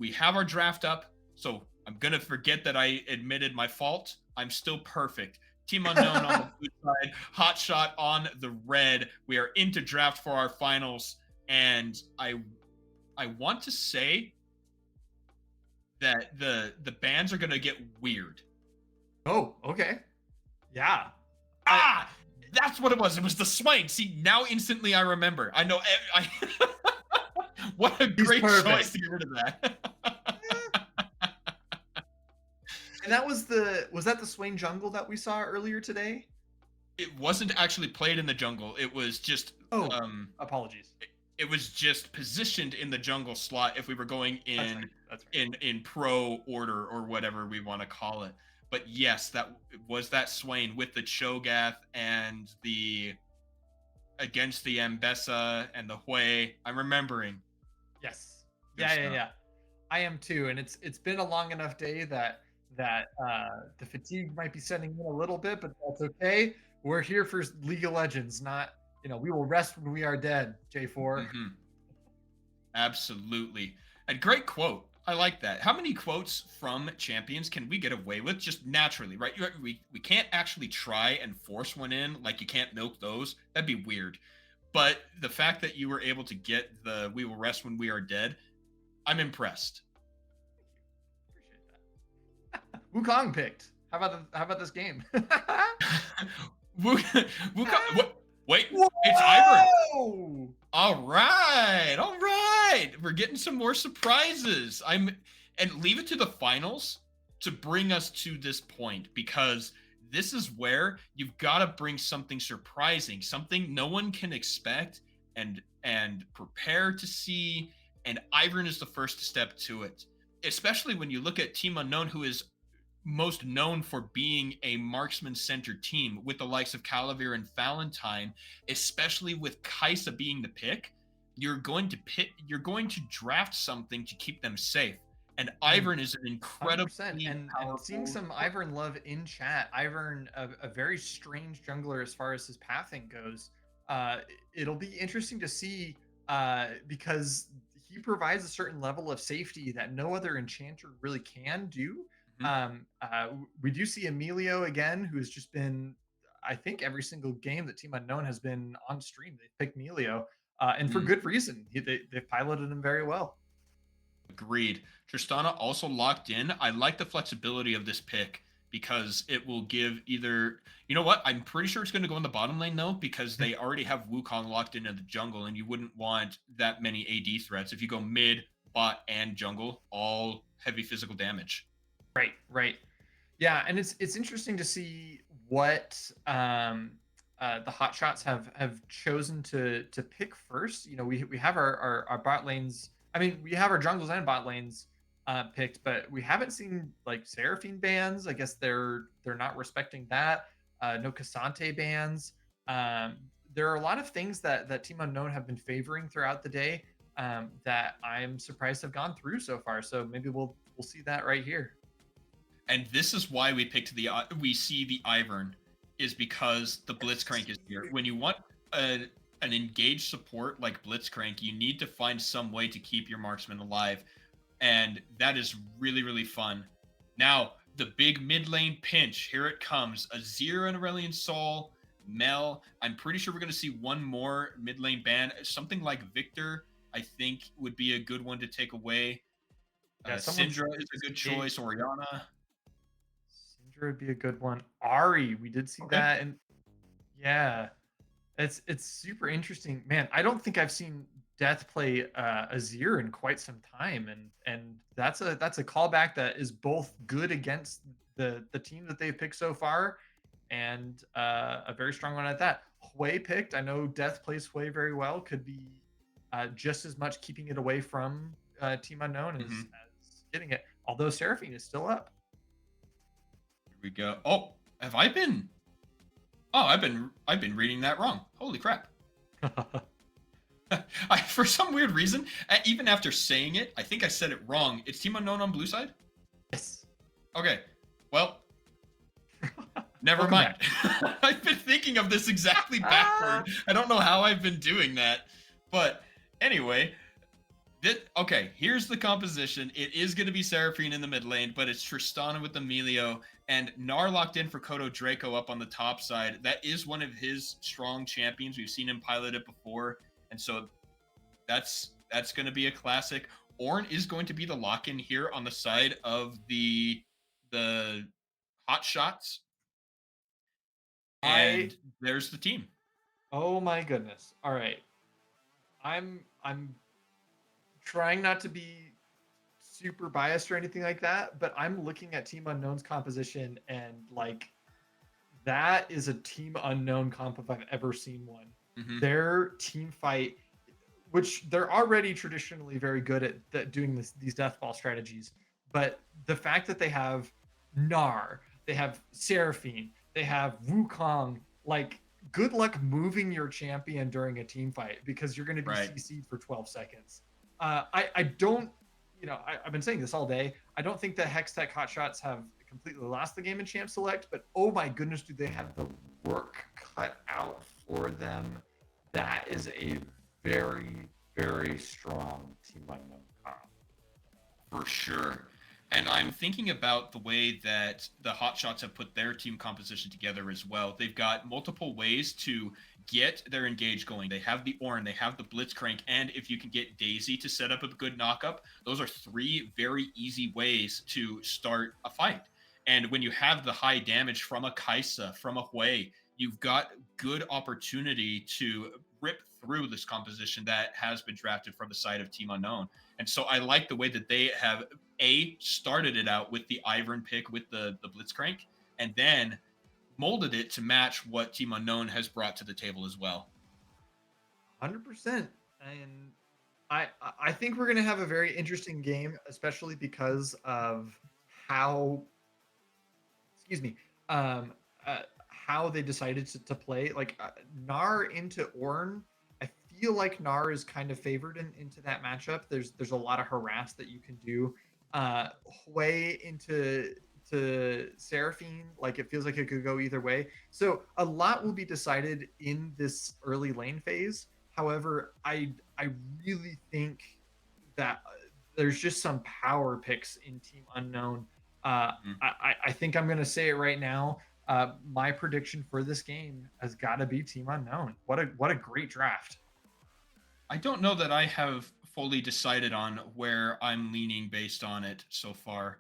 We have our draft up, so I'm gonna forget that I admitted my fault. I'm still perfect. Team Unknown on the blue side, Hot Shot on the red. We are into draft for our finals, and I want to say that the bands are gonna get weird. Oh, okay. Yeah. I Ah, that's what it was. It was the swing. See, now instantly I remember. I know. What a He's great choice perfect. to get rid of that. Eh, and was that the Swain Jungle that we saw earlier today? It wasn't actually played in the jungle. It was just Oh, um apologies. it was just positioned in the jungle slot if we were going That's right. in That's right. in pro order or whatever we want to call it. But yes, that was that Swain with the Cho'Gath and the against the Ambessa and the Hui. I'm remembering. Yes. Good Yeah, yeah, stuff. yeah. I am too, and it's been a long enough day that the fatigue might be setting in a little bit, but that's okay. We're here for League of Legends, not we will rest when we are dead. J4. Hmm. Absolutely. A great quote. I like that. How many quotes from champions can we get away with just naturally, right? We can't actually try and force one in, like you can't milk those. That'd be weird. But the fact that you were able to get the "We will rest when we are dead," I'm impressed. Appreciate that. Wukong picked. How about this game? Wu- what? Wait, it's Ivern. Whoa! All right. We're getting some more surprises. And leave it to the finals to bring us to this point because this is where you've got to bring something surprising, something no one can expect and prepare to see. And Ivern is the first step to it, especially when you look at Team Unknown, who is most known for being a marksman centered team with the likes of Calavir and Valentine, especially with Kaisa being the pick. You're going to draft something to keep them safe. And And Ivern is an 100%. incredibly And seeing powerful. some Ivern love in chat, Ivern, a very strange jungler as far as his pathing goes. Uh, it'll be interesting to see because he provides a certain level of safety that no other enchanter really can do. Mhm. We do see Emilio again, who has just been, I think, every single game that Team Unknown has been on stream. They picked Emilio, and for Mhm. good reason. They've piloted him very well. Agreed. Tristana also locked in. I like the flexibility of this pick because it will give either. You know what? I'm pretty sure it's going to go in the bottom lane though because they already have Wukong locked into the jungle, and you wouldn't want that many AD threats if you go mid, bot, and jungle, all heavy physical damage. Right, right. Yeah, and it's interesting to see what the hot shots have chosen to pick first. We have our bot lanes. I mean, we have our jungles and bot lanes picked, but we haven't seen like Seraphine bans. I guess they're not respecting that. No Cassante bans. There are a lot of things that Team Unknown have been favoring throughout the day that I'm surprised have gone through so far. So maybe we'll see that right here. And this is why we picked we see the Ivern is because the Blitzcrank is here. When you want an engaged support like Blitzcrank, you need to find some way to keep your marksman alive, and that is really really fun. Now the big mid lane pinch, here it comes. Azir and Aurelion Sol, Mel. I'm pretty sure we're going to see one more mid lane ban, something like Victor. I think would be a good one to take away. Yeah, someone's Syndra is a good choice. Oriana. Syndra would be a good one. Ari, we did see Okay. that, and yeah, it's super interesting, man. I don't think I've seen Death play Azir in quite some time, and that's a callback that is both good against the team that they've picked so far, and a very strong one at that. Hui picked. I know Death plays Hui very well. Could be just as much keeping it away from Team Unknown Mhm. as getting it. Although Seraphine is still up. Here we go. Oh, have I been? Oh, I've been reading that wrong. Holy crap! For some weird reason, even after saying it, I think I said it wrong. It's Team Unknown on blue side. Yes. Okay, well, never Welcome mind. back. I've been thinking of this exactly Ah, backward. I don't know how I've been doing that, but anyway, Okay, here's the composition. It is going to be Seraphine in the mid lane, but it's Tristana with Emilio and Gnar locked in for Kodo Draco up on the top side. That is one of his strong champions. We've seen him pilot it before, and so that's going to be a classic. Ornn is going to be the lock in here on the side of the hot shots, I and there's the team. Oh my goodness. All right. I'm trying not to be super biased or anything like that, but I'm looking at Team Unknown's composition and like that is a Team Unknown comp if I've ever seen one. Mm-hmm. Their team fight, which they're already traditionally very good at doing these death ball strategies, but the fact that they have Gnar, they have Seraphine, they have Wukong, like good luck moving your champion during a team fight because you're going to be Right. CC'd for 12 seconds. I don't, I've been saying this all day. I don't think that Hextech Hotshots have completely lost the game in Champ Select, but oh my goodness, do they have the work cut out for them? That is a very, very strong Team Unknown comp. For sure. And I'm thinking about the way that the Hotshots have put their team composition together as well. They've got multiple ways to get their engage going. They have the Ornn, they have the Blitzcrank, and if you can get Daisy to set up a good knockup, those are three very easy ways to start a fight. And when you have the high damage from a Kai'Sa, from a Hwei, you've got good opportunity to rip through this composition that has been drafted from the side of Team Unknown. And so I like the way that they have started it out with the Ivern pick with the Blitzcrank, and then molded it to match what Team Unknown has brought to the table as well. 100%. And I think we're going to have a very interesting game, especially because of how, excuse me, how they decided to play. Like Gnar into Ornn, I feel like Gnar is kind of favored into that matchup. There's a lot of harass that you can do. Hwei into Seraphine, like it feels like it could go either way. So a lot will be decided in this early lane phase. However, I really think that there's just some power picks in Team Unknown. I think I'm going to say it right now. My prediction for this game has got to be Team Unknown. What a great draft. I don't know that I have fully decided on where I'm leaning based on it so far.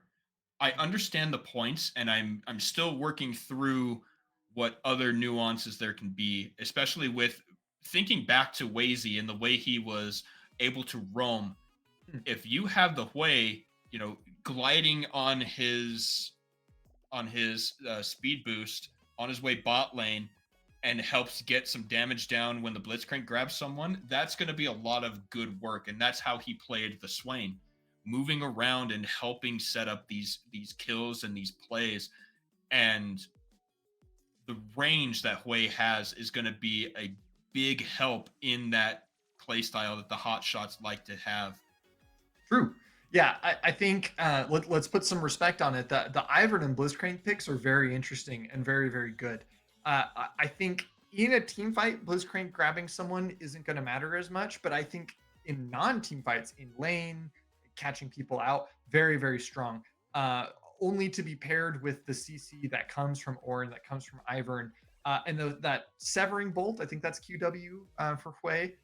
I understand the points, and I'm still working through what other nuances there can be, especially with thinking back to Wazy and the way he was able to roam. If you have the Hwei, gliding on his speed boost on his way bot lane and helps get some damage down when the Blitzcrank grabs someone, that's going to be a lot of good work. And that's how he played the Swain, moving around and helping set up these kills and these plays. And the range that Hwei has is going to be a big help in that play style that the hot shots like to have. True. Yeah, I think let's put some respect on it. The Ivern and Blitzcrank picks are very interesting and very, very good. I think in a team fight, Blitzcrank grabbing someone isn't going to matter as much, but I think in non-team fights, in lane, catching people out, very, very strong. Only to be paired with the CC that comes from Ornn, that comes from Ivern, and that Severing Bolt, I think that's QW for Hwei,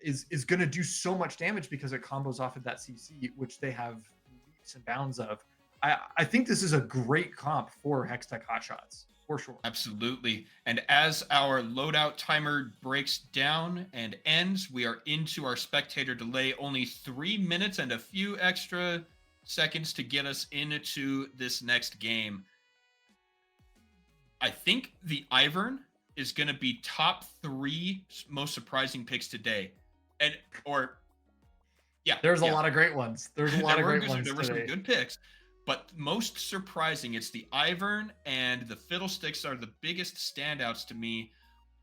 is going to do so much damage because it combos off of that CC, which they have leaps and bounds of. I think this is a great comp for Hextech Hotshots, for sure. Absolutely. And as our loadout timer breaks down and ends, we are into our spectator delay. Only 3 minutes and a few extra seconds to get us into this next game. I think the Ivern is going to be top 3 most surprising picks today. There's a lot of great ones. There's a lot of great ones. There were some good picks, but most surprising, it's the Ivern and the Fiddlesticks are the biggest standouts to me.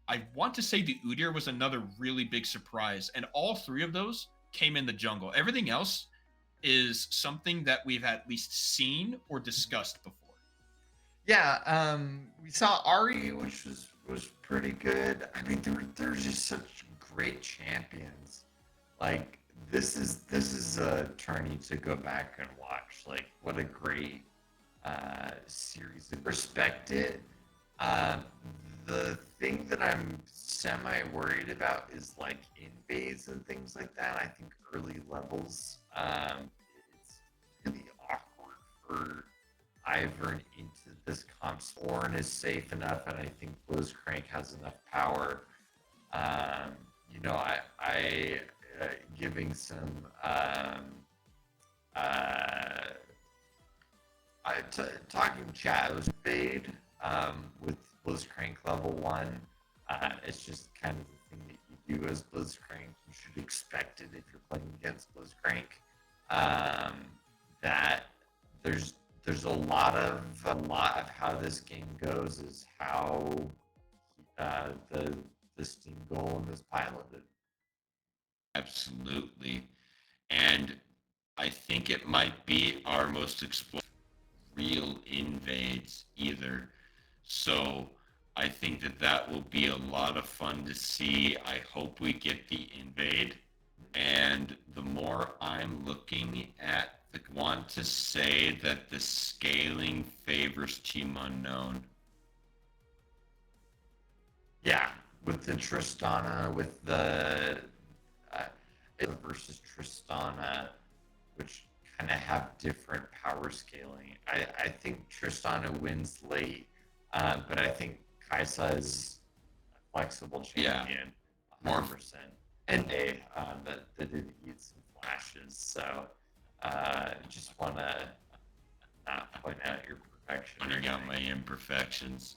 I want to say the Udyr was another really big surprise, and all 3 of those came in the jungle. Everything else is something that we've at least seen or discussed before. Yeah, we saw Ahri, which was pretty good. I mean, they're just such great champions. Like this is a tourney to go back and watch. Like, what a great series of perspective. Um, the thing that I'm semi worried about is like invades and things like that. I think early levels, it's really awkward for Ivern into this comp. Ornn is safe enough, and I think Blitzcrank has enough power. Um, I giving some uh, talking chat. It was Fade with Blitzcrank level 1. It's just kind of the thing that you do as Blitzcrank. You should expect it if you're playing against Blitzcrank. Um, that there's a lot of how this game goes is how the Steam Golem is piloted. Absolutely. And I think it might be our most explosive real invades either. So I think that that will be a lot of fun to see. I hope we get the invade. And the more I'm looking at, I want to say that the scaling favors Team Unknown. Yeah, with the Tristana, with the uh, versus Tristana, which kind of have different power scaling. I think Tristana wins late, but I think Kaisa is a flexible Yeah, champion, more 100%. And they that did eat some flashes, so just want to not point out your perfection. pointing out my imperfections.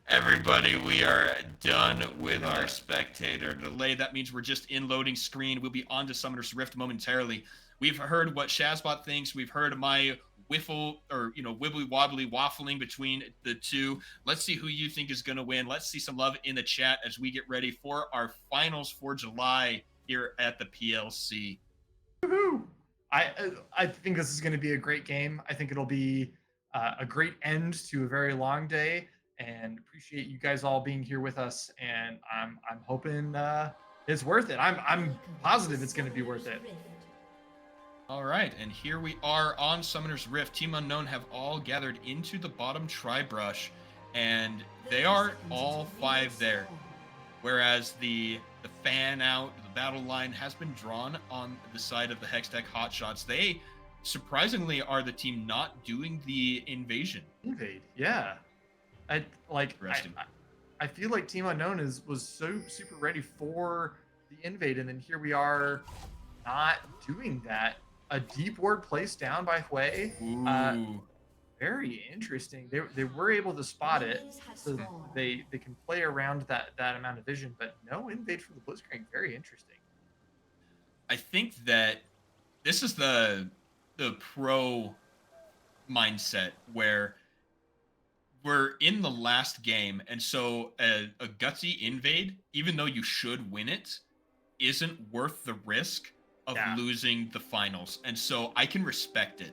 Everybody, we are done with our spectator delay. That means we're just in loading screen. We'll be on to Summoner's Rift momentarily. We've heard what Shazbot thinks. We've heard my wiffle or wibbly wobbly waffling between the two. Let's see who you think is going to win. Let's see some love in the chat as we get ready for our finals for July here at the PLC. Woohoo! I think this is going to be a great game. I think it'll be a great end to a very long day, and appreciate you guys all being here with us. And I'm hoping it's worth it. I'm positive it's going to be worth it. All right, and here we are on Summoner's Rift. Team Unknown have all gathered into the bottom tri-brush, and they are all 5 there. Whereas the fan out, the battle line has been drawn on the side of the Hextech Hotshots. They surprisingly are the team not doing the invasion. Invade, yeah. I feel like Team Unknown was so super ready for the invade, and then here we are not doing that. A deep ward placed down by Hui. Very interesting. They were able to spot it, so they can play around that amount of vision, but no invade from the Blitzcrank. Very interesting. I think that this is the pro mindset where we're in the last game, and so a gutsy invade, even though you should win it, isn't worth the risk of losing the finals. And so I can respect it.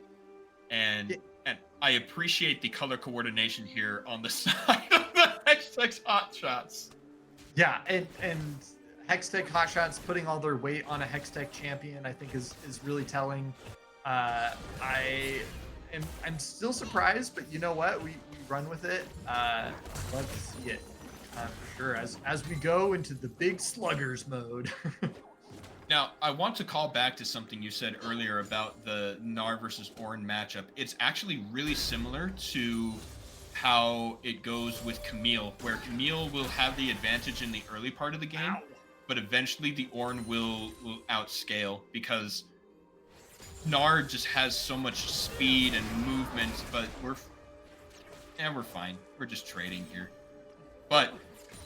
And I appreciate the color coordination here on the side of the Hextech Hotshots. Yeah, and Hextech Hotshots putting all their weight on a Hextech champion, I think is really telling. I'm still surprised, but you know what? We run with it. Love to see it for sure as we go into the big sluggers mode. Now, I want to call back to something you said earlier about the Gnar versus Ornn matchup. It's actually really similar to how it goes with Camille, where Camille will have the advantage in the early part of the game, but eventually the Ornn will outscale because Gnar just has so much speed and movement, but we're fine. We're just trading here. But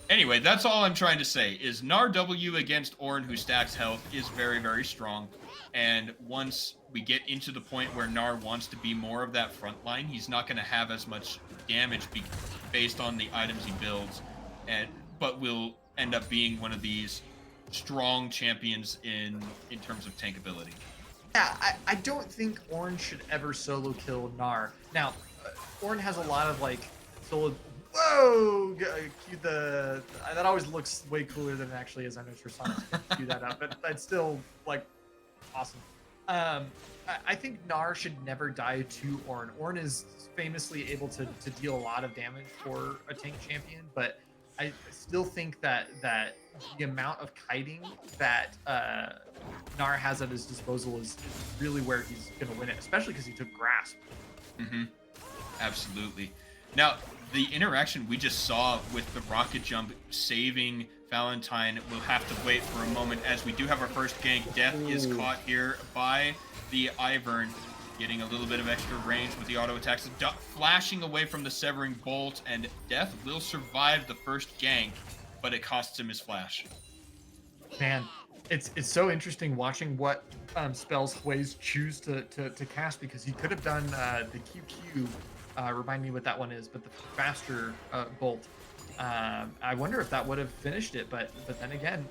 anyway, that's all I'm trying to say is Gnar W against Ornn, who stacks health, is very, very strong. And once we get into the point where Gnar wants to be more of that front line, he's not going to have as much damage based on the items he builds, but will end up being one of these strong champions in terms of tankability. Yeah, I don't think Ornn should ever solo kill Gnar. Now, Ornn has a lot of like solo. Whoa! Cue that always looks way cooler than it actually is. I know Tristana's gonna cue that up, but that's still like Awesome. I think Gnar should never die to Ornn. Ornn is famously able to deal a lot of damage for a tank champion, but I still think that the amount of kiting that Gnar has at his disposal is really where he's going to win it, especially because he took Grasp. Mm-hmm. Absolutely. Now, the interaction we just saw with the rocket jump saving Valentine, we'll have to wait for a moment as we do have our first gank. Death is caught here by the Ivern, getting a little bit of extra range with the auto attacks, flashing away from the Severing Bolt, and Death will survive the first gank, but it costs him his flash. Man, it's so interesting watching what spells Hways choose to cast, because he could have done the QQ, remind me what that one is, but the faster bolt. I wonder if that would have finished it, but then again,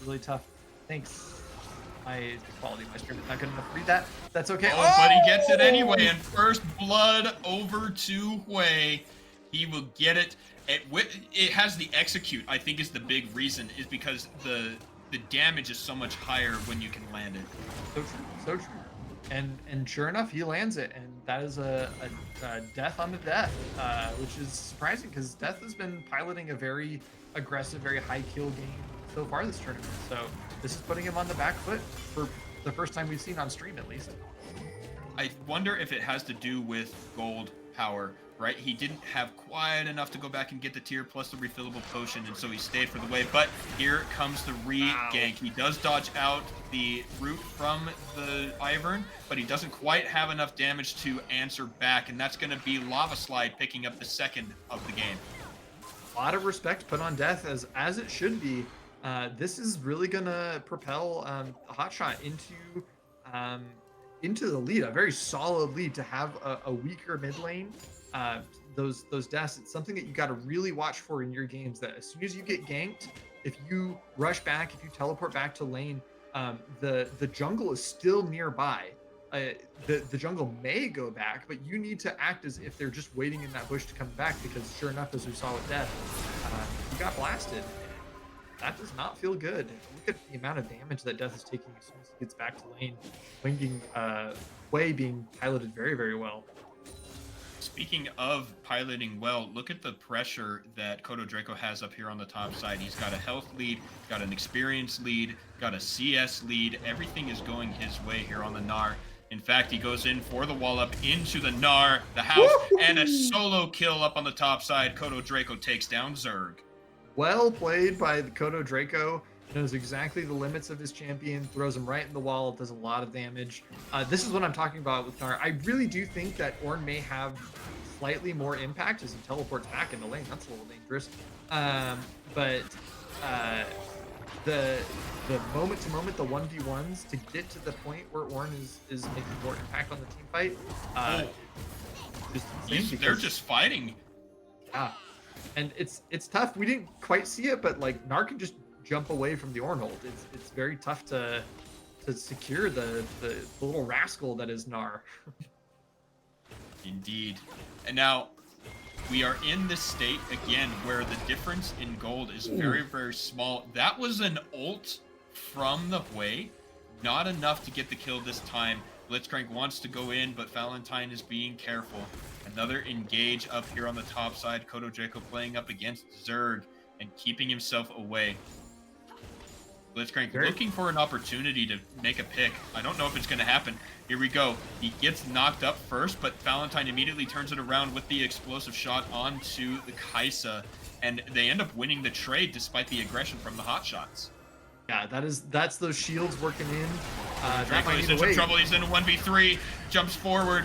really tough. Thanks. The quality of my stream is not good enough to read that. That's okay. Oh, but he gets it anyway, and first blood over to Hwei. He will get it. It has the execute, I think, is the big reason, is because the damage is so much higher when you can land it. So true. And sure enough, he lands it, and that is a death on the death, which is surprising because Death has been piloting a very aggressive, very high kill game so far this tournament. So this is putting him on the back foot for the first time we've seen on stream, at least. I wonder if it has to do with gold power, right? He didn't have quite enough to go back and get the tier plus the refillable potion, and so he stayed for the wave. But here comes the re-gank. He does dodge out the root from the Ivern, but he doesn't quite have enough damage to answer back, and that's going to be Lava Slide picking up the second of the game. A lot of respect put on Death, as it should be. This is really gonna propel Hotshot into the lead, a very solid lead. To have a weaker mid lane, those deaths, it's something that you got to really watch for in your games. That as soon as you get ganked, if you rush back, if you teleport back to lane, the jungle is still nearby. The jungle may go back, but you need to act as if they're just waiting in that bush to come back, because sure enough, as we saw with Death, you got blasted. That does not feel good. Look at the amount of damage that Death is taking as soon as he gets back to lane. Hwei being piloted very, very well. Speaking of piloting well, look at the pressure that Kodo Draco has up here on the top side. He's got a health lead, got an experience lead, got a CS lead. Everything is going his way here on the Gnar. In fact, he goes in for the wall up into the Gnar, the house, and a solo kill up on the top side. Kodo Draco takes down Zerg. Well played by the Kodo Draco. Knows exactly the limits of his champion, throws him right in the wall, does a lot of damage. This is what I'm talking about with Gnar. I really do think that Ornn may have slightly more impact as he teleports back into lane. That's a little dangerous. But the moment to moment, the 1v1s to get to the point where Ornn is making more impact on the team fight. They're just fighting. Yeah. And it's tough. We didn't quite see it, but like Gnar can just jump away from the Ornn hold. It's very tough to secure the little rascal that is Gnar. Indeed. And now we are in this state again where the difference in gold is very, very small. That was an ult from the Hwei. Not enough to get the kill this time. Blitzcrank wants to go in, but Valentine is being careful. Another engage up here on the top side. Kodo Draco playing up against Zerg and keeping himself away. Blitzcrank looking for an opportunity to make a pick. I don't know if it's going to happen. Here we go. He gets knocked up first, but Valentine immediately turns it around with the explosive shot onto the Kai'Sa, and they end up winning the trade despite the aggression from the Hotshots. Yeah, that's those shields working in. Draco is in some trouble. He's in a 1v3, jumps forward,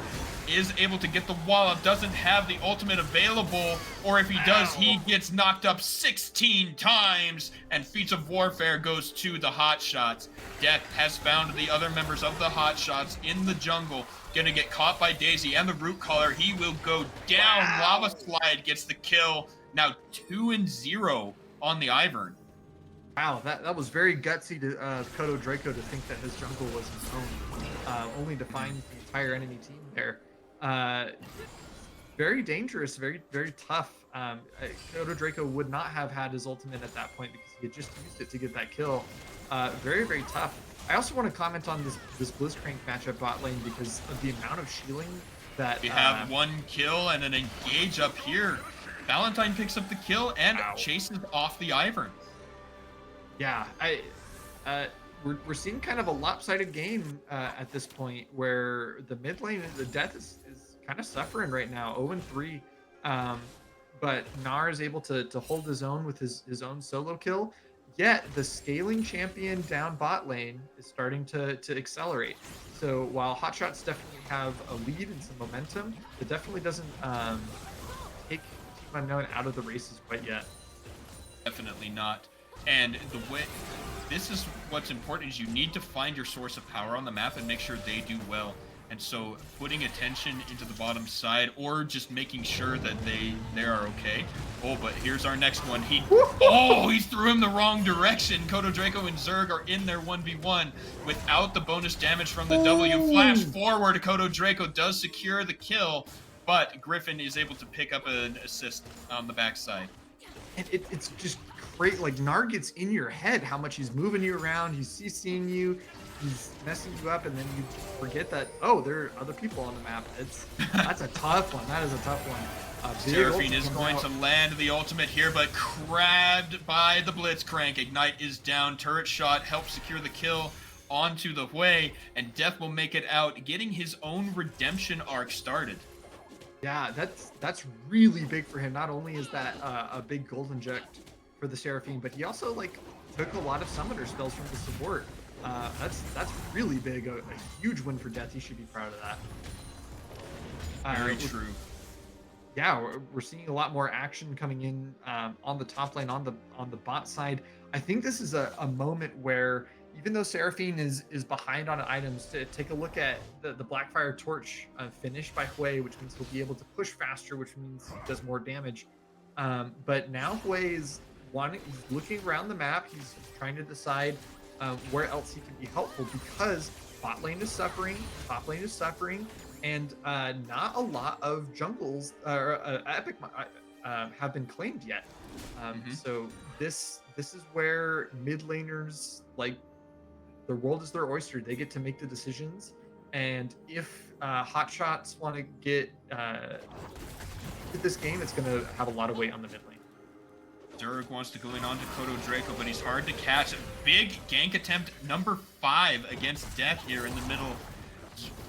is able to get the wall up, doesn't have the ultimate available, or if he does, he gets knocked up 16 times, and Feats of Warfare goes to the Hotshots. Death has found the other members of the Hotshots in the jungle, gonna get caught by Daisy and the Root Caller. He will go down. Lava Slide gets the kill. Now 2-0 on the Ivern. Wow, that was very gutsy to Kodo Draco to think that his jungle was his own, only to find the entire enemy team there. Very dangerous, very, very tough. Kodo Draco would not have had his ultimate at that point because he had just used it to get that kill. Very, very tough. I also want to comment on this Blitzcrank matchup bot lane because of the amount of shielding that We have one kill and an engage up here. Valentine picks up the kill and Ow. chases off the Ivern. Yeah, we're seeing kind of a lopsided game at this point where the mid lane, the Death is kind of suffering right now, 0-3. But Gnar is able to hold his own with his own solo kill. Yet the scaling champion down bot lane is starting to accelerate. So while Hotshots definitely have a lead and some momentum, it definitely doesn't take Team Unknown out of the races quite yet. Definitely not. And the way this is what's important is you need to find your source of power on the map and make sure they do well. And so putting attention into the bottom side or just making sure that they are okay. Oh, but here's our next one. He threw him the wrong direction. Kodo Draco and Zerg are in their 1v1 without the bonus damage from the W. Flash forward, Kodo Draco does secure the kill, but Griffin is able to pick up an assist on the backside. And it's just great. Like, Gnar gets in your head how much he's moving you around, he's CCing you, he's messing you up, and then you forget that, oh, there are other people on the map. That's a tough one. That is a tough one. Seraphine is going to land the ultimate here, but grabbed by the Blitzcrank. Ignite is down. Turret shot helps secure the kill onto the way, and Death will make it out, getting his own redemption arc started. Yeah, that's really big for him. Not only is that a big gold inject for the Seraphine, but he also like took a lot of summoner spells from the support. That's really big, a huge win for Death. He should be proud of that. Very true. Yeah, we're seeing a lot more action coming in on the top lane, on the bot side. I think this is a moment where even though Seraphine is behind on items, to take a look at the Blackfire Torch finish by Hui, which means he'll be able to push faster, which means he does more damage. But now Hui is he's looking around the map. He's trying to decide where else he can be helpful because bot lane is suffering, top lane is suffering, and not a lot of jungles or epic have been claimed yet. So this is where mid laners, like, the world is their oyster. They get to make the decisions, and if Hotshots want to get this game, it's going to have a lot of weight on the mid lane. Zerg wants to go in onto Kodo Draco, but he's hard to catch. Big gank attempt number 5 against Death here in the middle.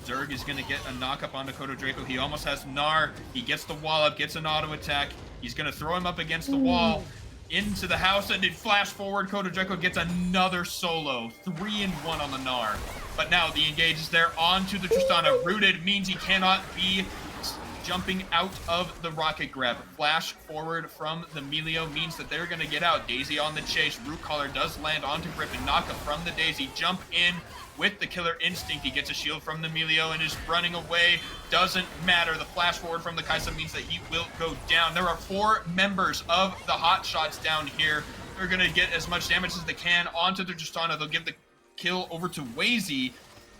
Zerg is going to get a knock up onto Kodo Draco. He almost has Gnar. He gets the wall up, gets an auto attack. He's going to throw him up against the wall into the house, and it flash forward. Kodo Draco gets another solo. 3-1 on the Gnar. But now the engage is there onto the Tristana. Rooted means he cannot be jumping out of the rocket grab. Flash forward from the Melio means that they're going to get out. Daisy on the chase. Root Collar does land onto Griffin. Knock up from the Daisy. Jump in with the Killer Instinct. He gets a shield from the Melio and is running away. Doesn't matter. The flash forward from the Kaisa means that he will go down. There are 4 members of the Hotshots down here. They're going to get as much damage as they can onto the Tristana. They'll give the kill over to Wazy,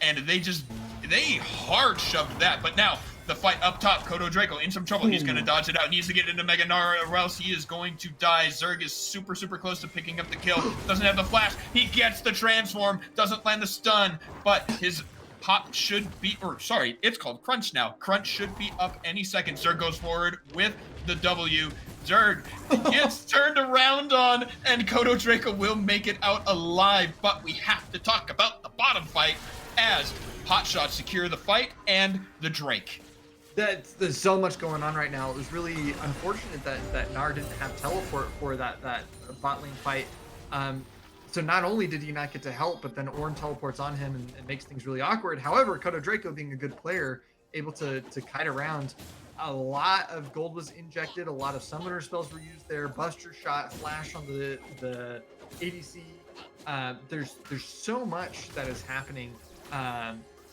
and they hard shoved that. But now the fight up top, Kodo Draco in some trouble. He's going to dodge it out. Needs to get into Mega Gnar or else he is going to die. Zerg is super close to picking up the kill. Doesn't have the flash. He gets the transform. Doesn't land the stun, but his pop should be, or sorry, it's called Crunch now. Crunch should be up any second. Zerg goes forward with the W. Zerg gets turned around on, and Kodo Draco will make it out alive. But we have to talk about the bottom fight as Hotshots secure the fight and the Drake. There's so much going on right now. It was really unfortunate that Gnar didn't have teleport for that bot lane fight. So not only did he not get to help, but then Ornn teleports on him and makes things really awkward. However, Kodo Draco, being a good player, able to kite around. A lot of gold was injected. A lot of summoner spells were used there. Buster shot, flash on the ADC. There's so much that is happening.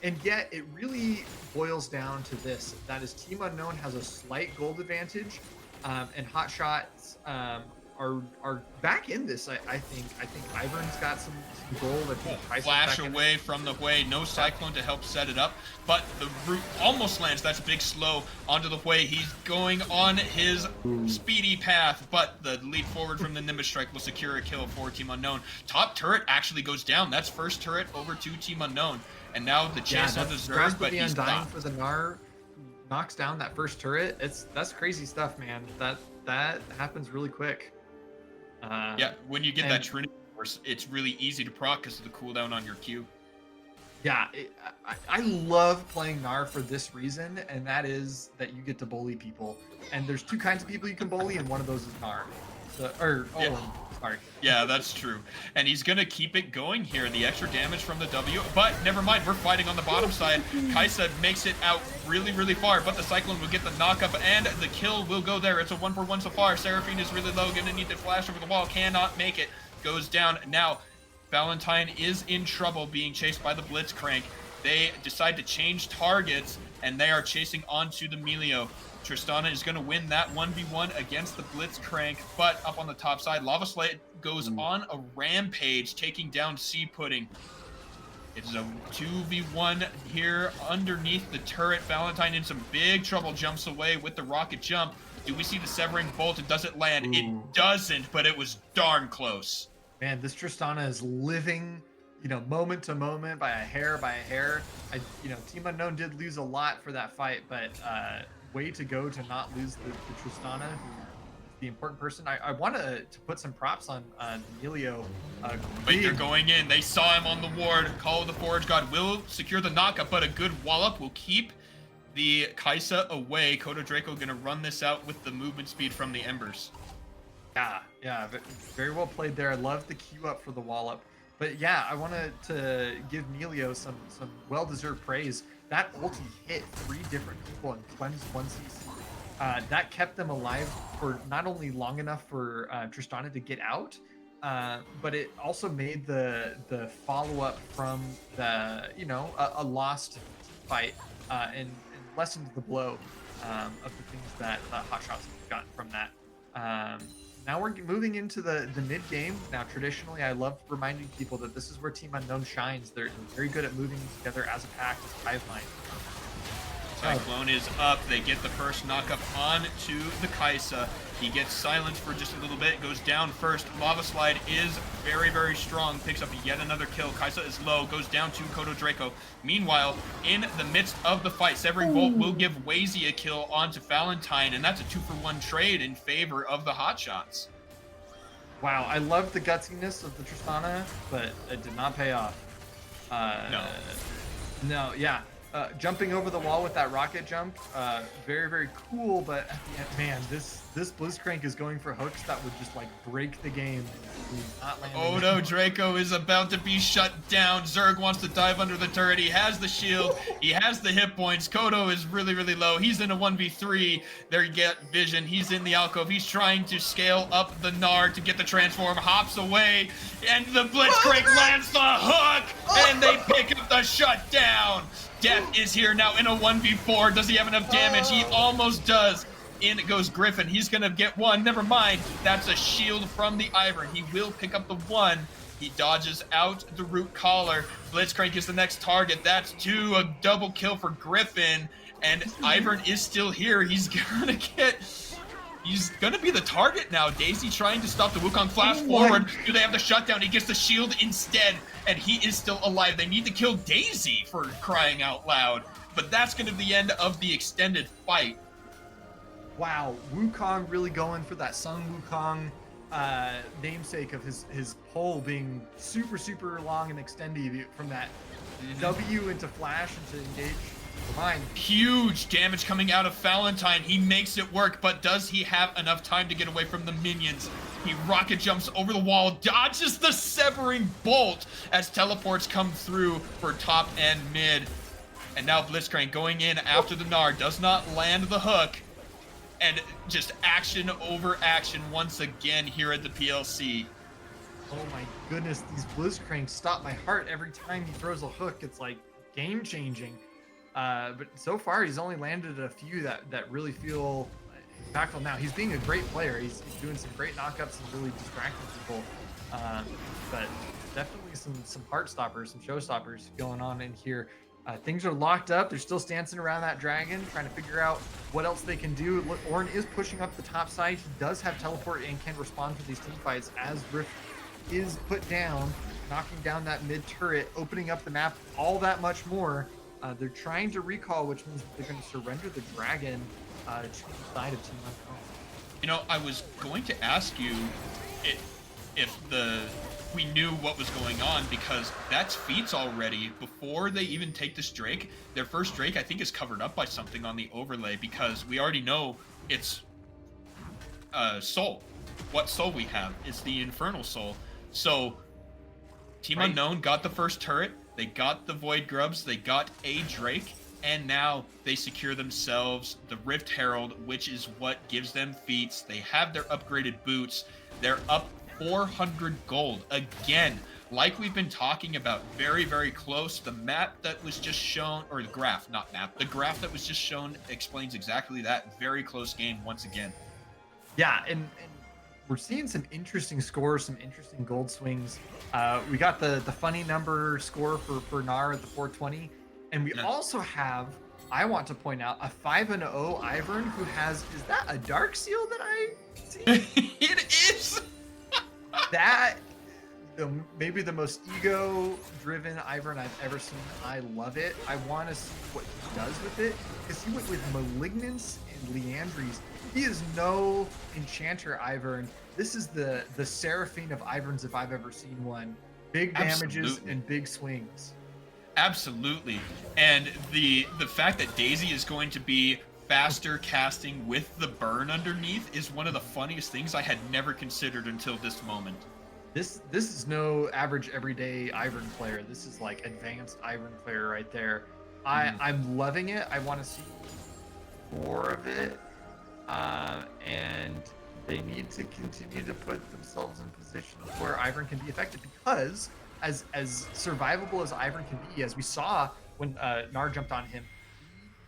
And yet it really boils down to this. That is, Team Unknown has a slight gold advantage, and Hotshots are back in this. I think Ivern's got some gold. I think Tyson's Flash back in away from the Hui. No Cyclone to help set it up, but the root almost lands. That's a big slow onto the Hui. He's going on his speedy path, but the lead forward from the Nimbus Strike will secure a kill for Team Unknown. Top turret actually goes down. That's first turret over to Team Unknown. And now the chase on the Zerg, but he's Undying not. for the Gnar, knocks down that first turret. That's crazy stuff, man. That happens really quick. Yeah, when you get and- that Trinity Force, it's really easy to proc because of the cooldown on your Q. Yeah, I love playing Gnar for this reason, and that is that you get to bully people. And there's two kinds of people you can bully, and one of those is Gnar. Sorry. Yeah, that's true. And he's going to keep it going here. The extra damage from the W. But never mind, we're fighting on the bottom side. Kai'Sa makes it out really, really far. But the Cyclone will get the knockup and the kill will go there. It's a 1-for-1 so far. Seraphine is really low. Going to need to flash over the wall. Cannot make it. Goes down. Now, Valentine is in trouble being chased by the Blitzcrank. They decide to change targets. And they are chasing onto the Melio. Tristana is going to win that 1v1 against the Blitzcrank, but up on the top side, Lava Slate goes on a rampage, taking down Sea Pudding. It's a 2v1 here underneath the turret. Valentine in some big trouble, jumps away with the rocket jump. Do we see the Severing Bolt? And does it land? Ooh. It doesn't, but it was darn close. Man, this Tristana is living, moment to moment, by a hair. Team Unknown did lose a lot for that fight, but way to go to not lose the Tristana, who's the important person. I want to put some props on Emilio. Wait, they're going in. They saw him on the ward. Call of the Forge God will secure the knockup, but a good wallop will keep the Kai'Sa away. Kodo Draco going to run this out with the movement speed from the Embers. Yeah, very well played there. I love the queue up for the wallop. But yeah, I wanted to give Melio some well-deserved praise. That ulti hit 3 different people and cleansed 1 CC. That kept them alive for not only long enough for Tristana to get out, but it also made the follow-up from the a lost fight and lessened the blow of the things that Hotshots have gotten from that. Now we're moving into the mid game. Now, traditionally, I love reminding people that this is where Team Unknown shines. They're very good at moving together as a pack, as a hive mind. Cyclone is up. They get the first knockup on to the Kai'Sa. He gets silenced for just a little bit. Goes down first. Lava Slide is very, very strong. Picks up yet another kill. Kai'Sa is low. Goes down to Kodo Draco. Meanwhile, in the midst of the fight, Severing Bolt will give Wazy a kill onto Valentine, and that's a 2-for-1 trade in favor of the Hotshots. Wow, I love the gutsiness of the Tristana, but it did not pay off. No, yeah. Jumping over the wall with that rocket jump, very, very cool, but at the end, man, this Blitzcrank is going for hooks that would just break the game. He's not landing. Kodo Draco is about to be shut down. Zerg wants to dive under the turret. He has the shield. He has the hit points. Kodo is really, really low. He's in a 1v3. There you get Vision. He's in the alcove. He's trying to scale up the Gnar to get the transform. Hops away, and the Blitzcrank lands the hook, and they pick up the shutdown. Death is here now in a 1v4. Does he have enough damage? He almost does. In goes Griffin. He's going to get one. Never mind. That's a shield from the Ivern. He will pick up the 1. He dodges out the root collar. Blitzcrank is the next target. That's 2. A double kill for Griffin. And Ivern is still here. He's going to be the target now. Daisy trying to stop the Wukong. Flash forward. Do they have the shutdown? He gets the shield instead. And he is still alive. They need to kill Daisy for crying out loud. But that's going to be the end of the extended fight. Wow, Wukong really going for that Sung Wukong namesake of his pole being super, super long and extendy from that W into flash into engage. Fine. Huge damage coming out of Valentine. He makes it work, but does he have enough time to get away from the minions? He rocket jumps over the wall, dodges the Severing Bolt as teleports come through for top and mid. And now Blitzcrank going in after the Gnar, does not land the hook. And just action over action once again here at the PLC. Oh my goodness, these Blitzcranks stop my heart every time he throws a hook. It's like game changing. But so far he's only landed a few that really feel impactful now. He's being a great player. He's doing some great knockups and really distracting people. But definitely some heart stoppers, some show stoppers going on in here. Things are locked up. They're still dancing around that dragon, trying to figure out what else they can do. Look, Ornn is pushing up the top side. He does have teleport and can respond to these team fights as Rift is put down, knocking down that mid turret, opening up the map all that much more. They're trying to recall, which means they're going to surrender the dragon to the side of Team Unknown. You know, I was going to ask you if we knew what was going on, because that's feats already before they even take this Drake. Their first Drake, I think, is covered up by something on the overlay, because we already know it's soul. What soul we have? It's the Infernal Soul. So Team Right. Unknown got the first turret, they got the Void Grubs, they got a Drake, and now they secure themselves the Rift Herald, which is what gives them feats. They have their upgraded boots. They're up 400 gold. Again, like we've been talking about, very, very close. The map that was just shown, or the graph, not map, the graph that was just shown explains exactly that. Very close game once again. Yeah, and we're seeing some interesting scores, some interesting gold swings. We got the funny number score for Gnar at the 420, and we Yeah. also have, I want to point out, a 5-0 Ivern who has, is that a Dark Seal that I see? It is! That maybe the most ego-driven Ivern I've ever seen. I love it. I want to see what he does with it, because he went with Malignance and Leandries. He is no enchanter Ivern. This is the Seraphine of Iverns if I've ever seen one. Big damages Absolutely. and big swings. Absolutely. And the fact that Daisy is going to be faster casting with the burn underneath is one of the funniest things I had never considered until this moment. This is no average everyday Ivern player. This is like advanced Ivern player right there. I'm loving it. I want to see more of it, and they need to continue to put themselves in position where Ivern can be effective, because as survivable as Ivern can be, as we saw when Gnar jumped on him,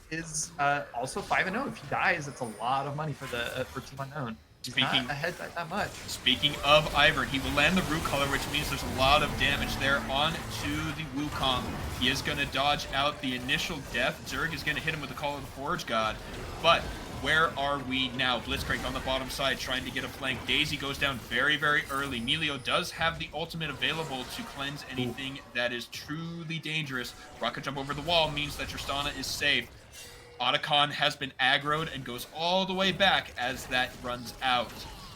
he is also 5-0. If he dies, it's a lot of money for Team Unknown. He's Speaking- not ahead by that much. Speaking of Ivern, he will land the root color, which means there's a lot of damage there on to the Wukong. He is going to dodge out the initial death. Zerg is going to hit him with the Call of the Forge God. But where are we now? Blitzcrank on the bottom side trying to get a flank. Daisy goes down very, very early. Melio does have the ultimate available to cleanse anything that is truly dangerous. Rocket jump over the wall means that Tristana is safe. Otacon has been aggroed and goes all the way back as that runs out.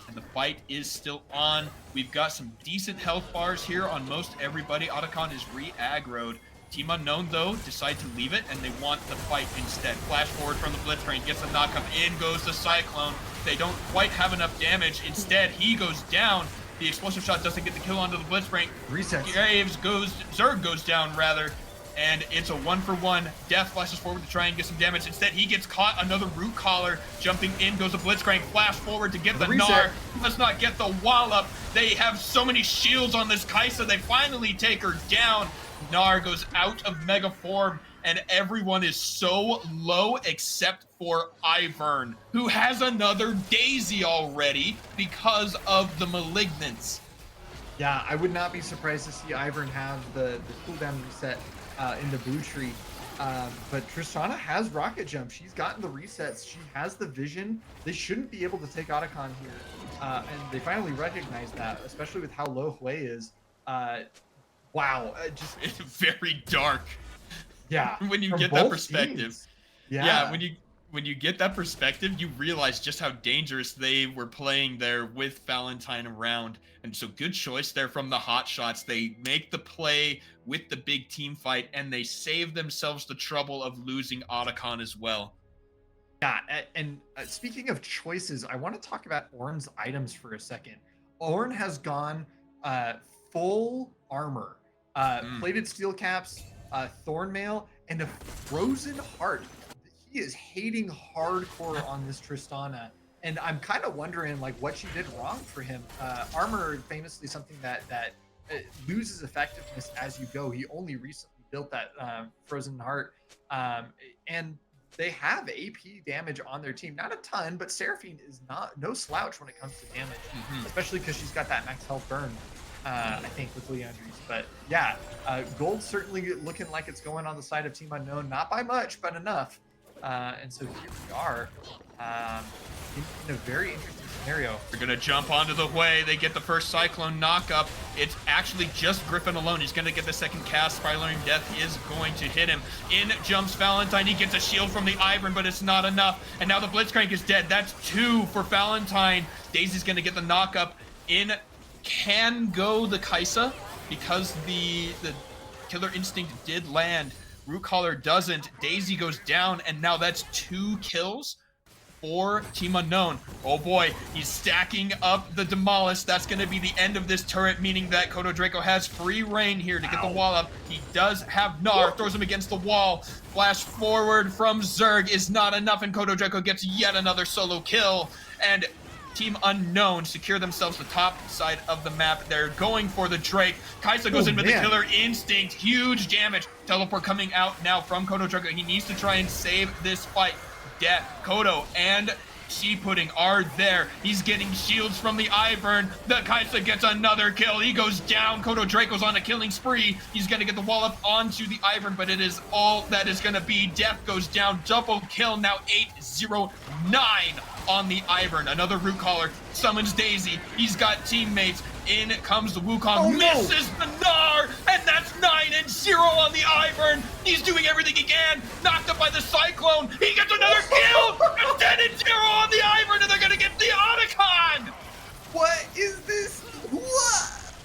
And the fight is still on. We've got some decent health bars here on most everybody. Otacon is re-aggroed. Team Unknown, though, decide to leave it, and they want the fight instead. Flash forward from the Blitzcrank, gets a knock up, in goes the Cyclone. They don't quite have enough damage. Instead, he goes down. The explosive shot doesn't get the kill onto the Blitzcrank. Resets. Zerg goes down, rather. And it's a 1-for-1. Death flashes forward to try and get some damage. Instead, he gets caught. Another root collar. Jumping in goes a Blitzcrank. Flash forward to get the reset. Gnar. He does not get the wallop. They have so many shields on this Kai'Sa. They finally take her down. Gnar goes out of mega form, and everyone is so low except for Ivern, who has another Daisy already because of the Malignance. Yeah, I would not be surprised to see Ivern have the cooldown reset in the blue tree. But Tristana has rocket jump. She's gotten the resets. She has the vision. They shouldn't be able to take Otacon here. And they finally recognize that, especially with how low Hui is. Wow. It's very dark. Yeah. When you from get that both perspective. teams. Yeah, when you get that perspective, you realize just how dangerous they were playing there with Valentine around. And so good choice there from the Hot Shots. They make the play with the big team fight, and they save themselves the trouble of losing Otacon as well. Yeah, and speaking of choices, I want to talk about Ornn's items for a second. Ornn has gone full armor, plated steel caps, thorn mail, and a frozen heart. He is hating hardcore on this Tristana, and I'm kind of wondering like what she did wrong for him. Armor famously something that loses effectiveness as you go. He only recently built that frozen heart, and they have AP damage on their team. Not a ton, but Seraphine is no slouch when it comes to damage, especially because she's got that max health burn. I think with Leandries, but yeah, gold certainly looking like it's going on the side of Team Unknown, not by much, but enough. And so here we are in a very interesting scenario. They're gonna jump onto the way. They get the first Cyclone knock-up. It's actually just Griffin alone. He's gonna get the second cast. Spiraling Death is going to hit him. In jumps Valentine. He gets a shield from the Ivern, but it's not enough. And now the Blitzcrank is dead. That's 2 for Valentine. Daisy's gonna get the knock-up. In can go the Kaisa because the Killer Instinct did land. Root Collar doesn't. Daisy goes down, and now that's 2 kills for Team Unknown. Oh boy, he's stacking up the Demolish. That's going to be the end of this turret, meaning that Kodo Draco has free reign here to get the wall up. He does have Gnar, throws him against the wall. Flash forward from Zerg is not enough, and Kodo Draco gets yet another solo kill. And Team Unknown secure themselves the top side of the map. They're going for the Drake. Kaisa goes in with the Killer Instinct. Huge damage. Teleport coming out now from Kodo Draco. He needs to try and save this fight. Death, Kodo, and She Pudding are there. He's getting shields from the Ivern. The Kaisa gets another kill. He goes down. Kodo Draco's on a killing spree. He's going to get the wall up onto the Ivern, but it is all that is going to be. Death goes down. Double kill. Now 8-0-9 on the Ivern. Another Root Collar summons Daisy. He's got teammates. In comes the Wukong, misses the Gnar, and that's 9-0 on the Ivern. He's doing everything he can. Knocked up by the Cyclone. He gets another kill. It's 10-0 on the Ivern, and they're gonna get the Otacon. What is this? What?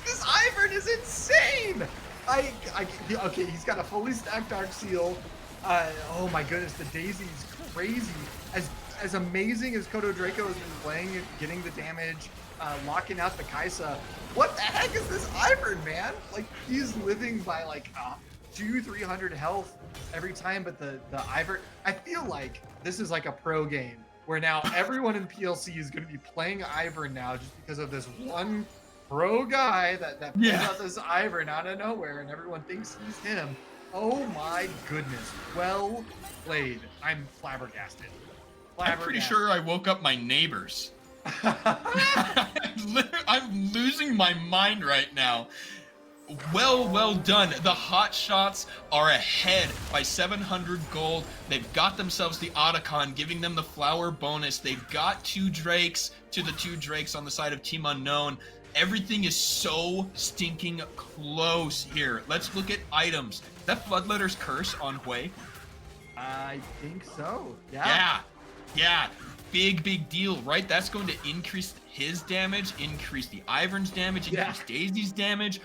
This Ivern is insane. Okay, he's got a fully stacked Dark Seal. Oh my goodness, the Daisy's crazy. As amazing as Kodo Draco has been playing and getting the damage, locking out the Kaisa, what the heck is this Ivern, man? Like, he's living by like 200-300 health every time, but the Ivern, I feel like this is like a pro game where now everyone in PLC is going to be playing Ivern now just because of this one pro guy that pulls out this Ivern out of nowhere and everyone thinks he's him. Oh my goodness. Well played. I'm flabbergasted. I'm pretty sure I woke up my neighbors. I'm losing my mind right now. Well done. The Hot Shots are ahead by 700 gold. They've got themselves the Otacon, giving them the flower bonus. They've got 2 Drakes to the 2 Drakes on the side of Team Unknown. Everything is so stinking close here. Let's look at items. Is that Bloodletter's Curse on Hui? I think so. Yeah, big deal, right? That's going to increase his damage, increase the Ivern's damage, increase Daisy's damage.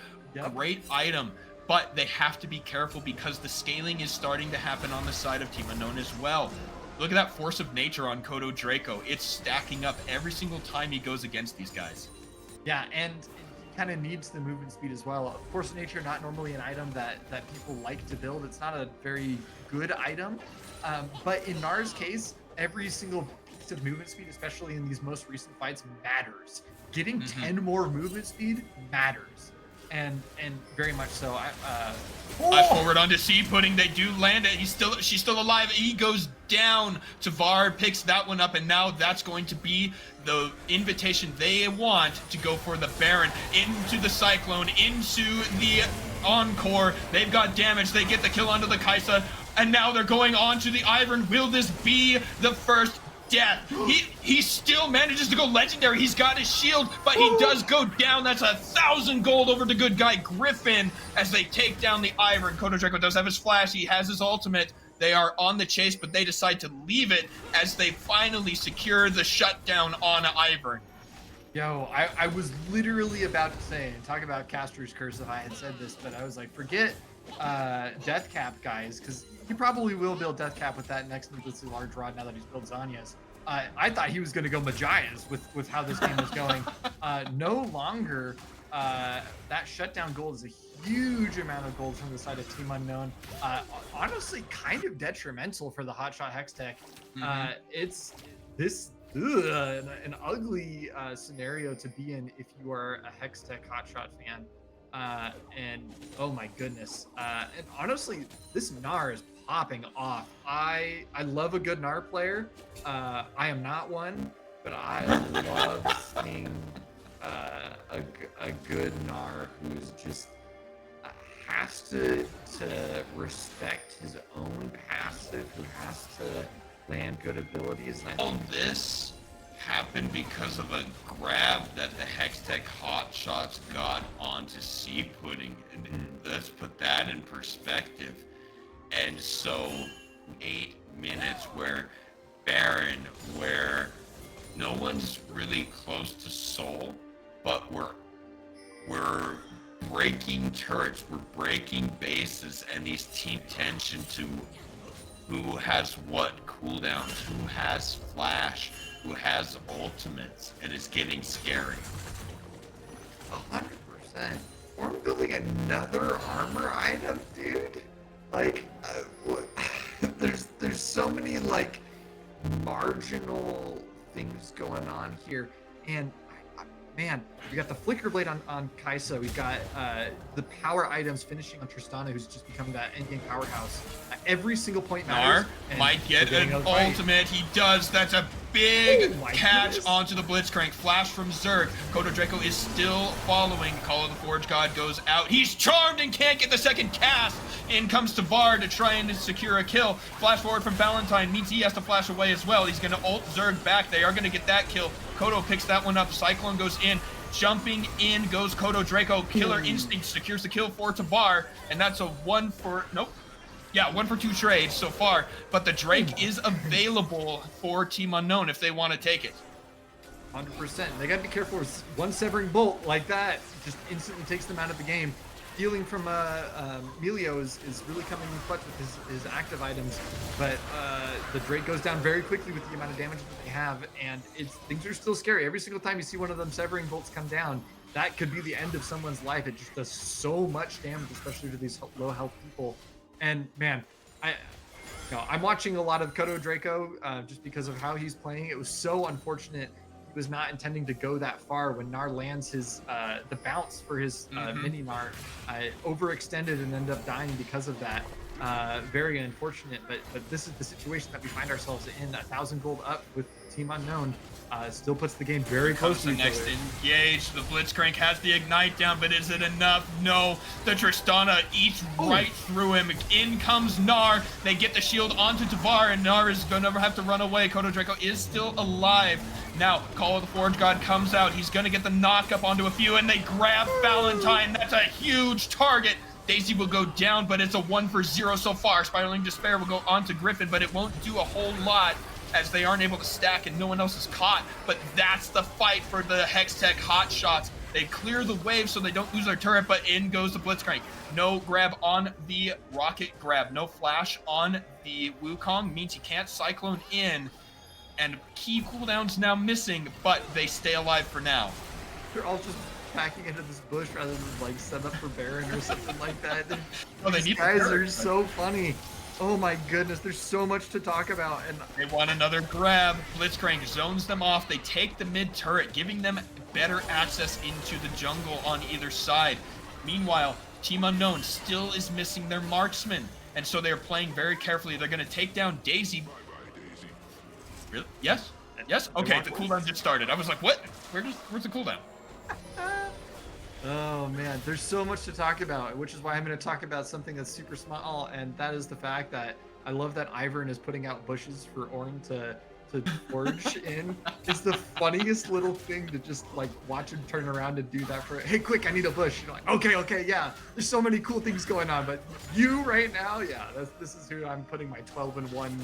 Great item, but they have to be careful because the scaling is starting to happen on the side of Team Unknown as well. Look at that Force of Nature on Kodo Draco. It's stacking up every single time he goes against these guys. Yeah, and he kind of needs the movement speed as well. Force of Nature, not normally an item that people like to build. It's not a very good item, but in Gnar's case, every single piece of movement speed, especially in these most recent fights, matters. Getting 10 more movement speed matters, and very much so. Flash forward onto Sea Pudding. They do land it. She's still alive. He goes down. Tavar picks that one up, and now that's going to be the invitation they want to go for the Baron into the Cyclone, into the Encore. They've got damage. They get the kill onto the Kaisa. And now they're going on to the Ivern. Will this be the first death? He still manages to go legendary. He's got his shield, but he does go down. That's 1,000 gold over the good guy Griffin as they take down the Ivern. Kodo Draco does have his flash. He has his ultimate. They are on the chase, but they decide to leave it as they finally secure the shutdown on Ivern. Yo, I was literally about to say, and talk about Caster's Curse if I had said this, but I was like, forget Death Cap, guys, because he probably will build Death Cap with that next needlessly large rod now that he's built Zanya's. I thought he was going to go Majias with how this game was going. No longer. That shutdown gold is a huge amount of gold from the side of Team Unknown. Honestly, kind of detrimental for the Hotshot Hextech. It's this an ugly scenario to be in if you are a Hextech Hotshot fan. And oh my goodness. And honestly, this Gnar is popping off. I love a good Gnar player. I am not one. But I love seeing a good Gnar who's just has to respect his own passive, who has to land good abilities. And I All think this happened because of a grab that the Hextech Hotshots got onto Sea Pudding. And let's put that in perspective. And so 8 minutes where Baron, where no one's really close to Soul, but we're breaking turrets, we're breaking bases, and these team tension to who has what cooldowns, who has flash, who has ultimates, and it's getting scary. 100%. We're building another armor item, dude. Like, there's so many like marginal things going on here, and man, we got the flicker blade on Kaisa. We've got the power items finishing on Tristana, who's just becoming that endgame powerhouse. Every single point matters. Gnar and might get we're an getting a fight. ultimate. He does. That's a big Oh my catch goodness. onto the Blitzcrank. Flash from Zerg. Kodo Draco is still following. Call of the Forge God goes out. He's charmed and can't get the second cast. In comes Tavar to try and secure a kill. Flash forward from Valentine means he has to flash away as well. He's going to ult Zerg back. They are going to get that kill. Kodo picks that one up. Cyclone goes in. Jumping in goes Kodo Draco. Killer Instinct secures the kill for Tavar. And that's a 1 for... Nope. Yeah, 1 for 2 trades so far. But the Drake is available for Team Unknown if they want to take it. 100%. They got to be careful with one severing bolt like that. Just instantly takes them out of the game. Healing from Melio is really coming in clutch with his active items, but the Drake goes down very quickly with the amount of damage that they have, and things are still scary. Every single time you see one of them severing bolts come down, that could be the end of someone's life. It just does so much damage, especially to these low health people. And man, I'm watching a lot of Kodo Draco just because of how he's playing. It was so unfortunate. He was not intending to go that far when Gnar lands his the bounce for his mini Gnar overextended and ended up dying because of that. Very unfortunate, but this is the situation that we find ourselves in. 1,000 gold up with Team Unknown still puts the game very close to The each next other. engage. The Blitzcrank has the ignite down, but is it enough? No. The Tristana eats right through him. In comes Gnar. They get the shield onto Tavar, and Gnar is going to have to run away. Kodo Draco is still alive. Now, Call of the Forge God comes out. He's going to get the knock up onto a few, and they grab Valentine. That's a huge target. Daisy will go down, but it's a 1 for 0 so far. Spiraling Despair will go on to Griffin, but it won't do a whole lot as they aren't able to stack and no one else is caught. But that's the fight for the Hextech Hotshots. They clear the wave so they don't lose their turret, but in goes the Blitzcrank. No grab on the rocket grab. No flash on the Wukong means he can't Cyclone in. And key cooldowns now missing, but they stay alive for now. They're all just backing into this bush rather than like set up for Baron or something like that. Oh, they These need the guys turret, are so funny. Oh my goodness, there's so much to talk about, and They want another grab. Blitzcrank zones them off. They take the mid turret, giving them better access into the jungle on either side. Meanwhile, Team Unknown still is missing their marksman, and so they're playing very carefully. They're going to take down Daisy. Really? Yes? Yes? Okay, the cooldown just started. I was like, what? Where's the cooldown? oh man, there's so much to talk about, which is why I'm going to talk about something that's super small, and that is the fact that I love that Ivern is putting out bushes for Ornn to forge in. It's the funniest little thing to just like watch him turn around and do that for, hey, quick, I need a bush. You're like, okay, yeah. There's so many cool things going on, but you right now, yeah, this is who I'm putting my 12-1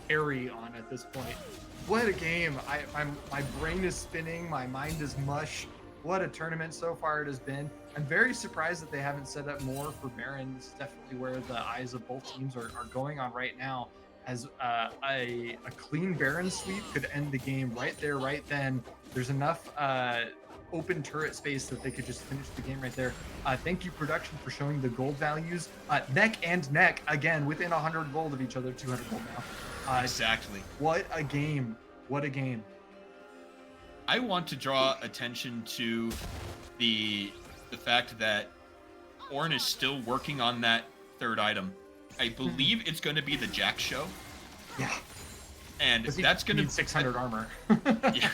carry on at this point. What a game. My brain is spinning, my mind is mush. What a tournament so far it has been. I'm very surprised that they haven't set up more for Baron. This is definitely where the eyes of both teams are going on right now, as a clean Baron sweep could end the game right there, right then. There's enough open turret space that they could just finish the game right there. Thank you, production, for showing the gold values. Neck and neck, again, within 100 gold of each other, 200 gold now. Exactly. What a game. What a game. I want to draw attention to the fact that Ornn is still working on that third item. I believe it's going to be the Jack show, Yeah. and Because that's going to need 600 armor. Yeah.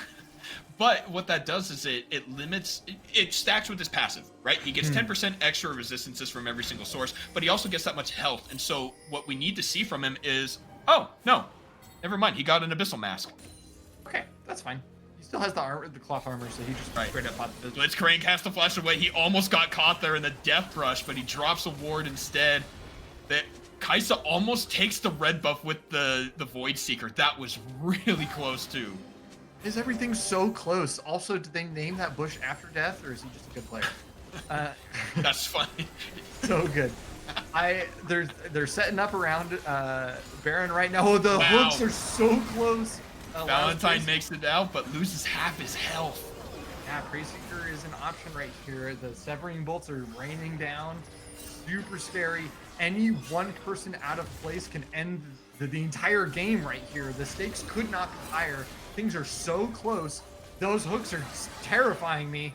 But what that does is it limits, it stacks with his passive, right? He gets 10% extra resistances from every single source, but he also gets that much health. And so what we need to see from him is, oh, no, never mind. He got an Abyssal Mask. Okay, that's fine. He still has the armor, the cloth armor, so he just Right. straight up bought the Blitzcrank has to flash away. He almost got caught there in the Death Rush, but he drops a ward instead. That Kaisa almost takes the red buff with the Void Seeker. That was really close too. Is everything so close? Also, did they name that bush after death, or is he just a good player? That's funny. So good. They're setting up around Baron right now. Oh, the Wow. hooks are so close. Valentine makes it out, but loses half his health. Yeah, Crazy Seeker is an option right here. The Severing Bolts are raining down. Super scary. Any one person out of place can end the entire game right here. The stakes could not be higher. Things are so close. Those hooks are terrifying me.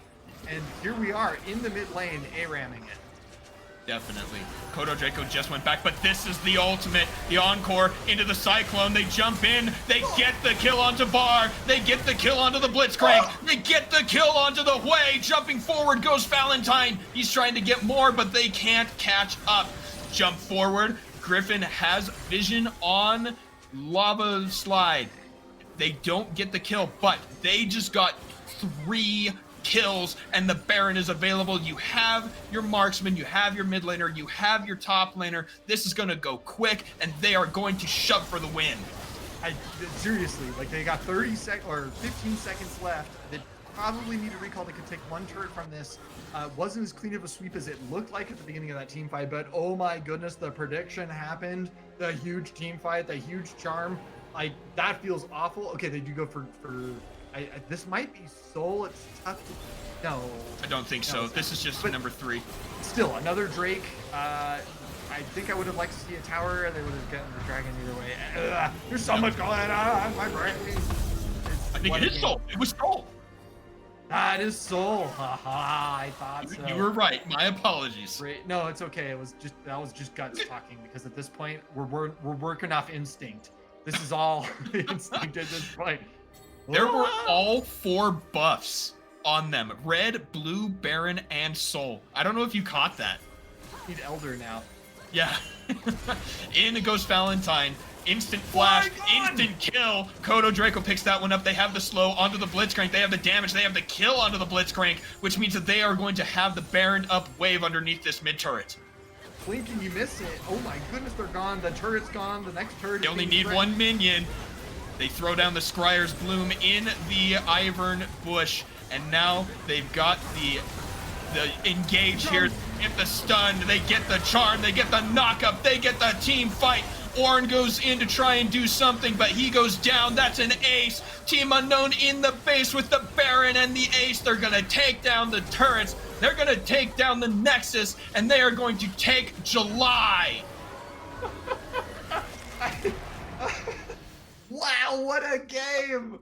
And here we are in the mid lane, A-ramming it. Definitely. Kodo Draco just went back, but this is the ultimate. The Encore into the Cyclone. They jump in. They get the kill onto Bar. They get the kill onto the Blitzcrank. They get the kill onto the Hwei. Jumping forward goes Valentine. He's trying to get more, but they can't catch up. Jump forward. Griffin has vision on Lava Slide. They don't get the kill, but they just got 3 kills, and the Baron is available. You have your marksman, you have your mid laner, you have your top laner. This is going to go quick, and they are going to shove for the win. Seriously, like they got 15 seconds left. They probably need a recall. They could take 1 turret from this. Wasn't as clean of a sweep as it looked like at the beginning of that team fight, but oh my goodness, the prediction happened. The huge team fight, the huge charm. Like, that feels awful. Okay, they do go for this might be Soul. It's tough to... No. I don't think so. This is just number 3. Still, another Drake. I think I would have liked to see a tower. They would have gotten the dragon either way. There's so much going on. My brain. I think it is Soul. It was Soul. That is Soul. Haha, I thought so. You were right. My apologies. Great. No, it's okay. That was just guts talking, because at this point we're working off instinct. This is all instinct at this point. There were all 4 buffs on them. Red, Blue, Baron, and Soul. I don't know if you caught that. Need Elder now. Yeah. In goes Valentine. Instant flash, instant kill. Kodo Draco picks that one up. They have the slow onto the Blitzcrank. They have the damage. They have the kill onto the Blitzcrank, which means that they are going to have the Baron up wave underneath this mid turret. Blink and you miss it. Oh my goodness, they're gone. The turret's gone. The next turret. They only need 1 minion. They throw down the Scryer's Bloom in the Ivern bush, and now they've got the engage here. They get the stun, they get the charm, they get the knock-up, they get the team fight. Ornn goes in to try and do something, but he goes down. That's an ace. Team Unknown in the base with the Baron and the ace. They're going to take down the turrets. They're going to take down the Nexus, and they are going to take July. Wow, what a game!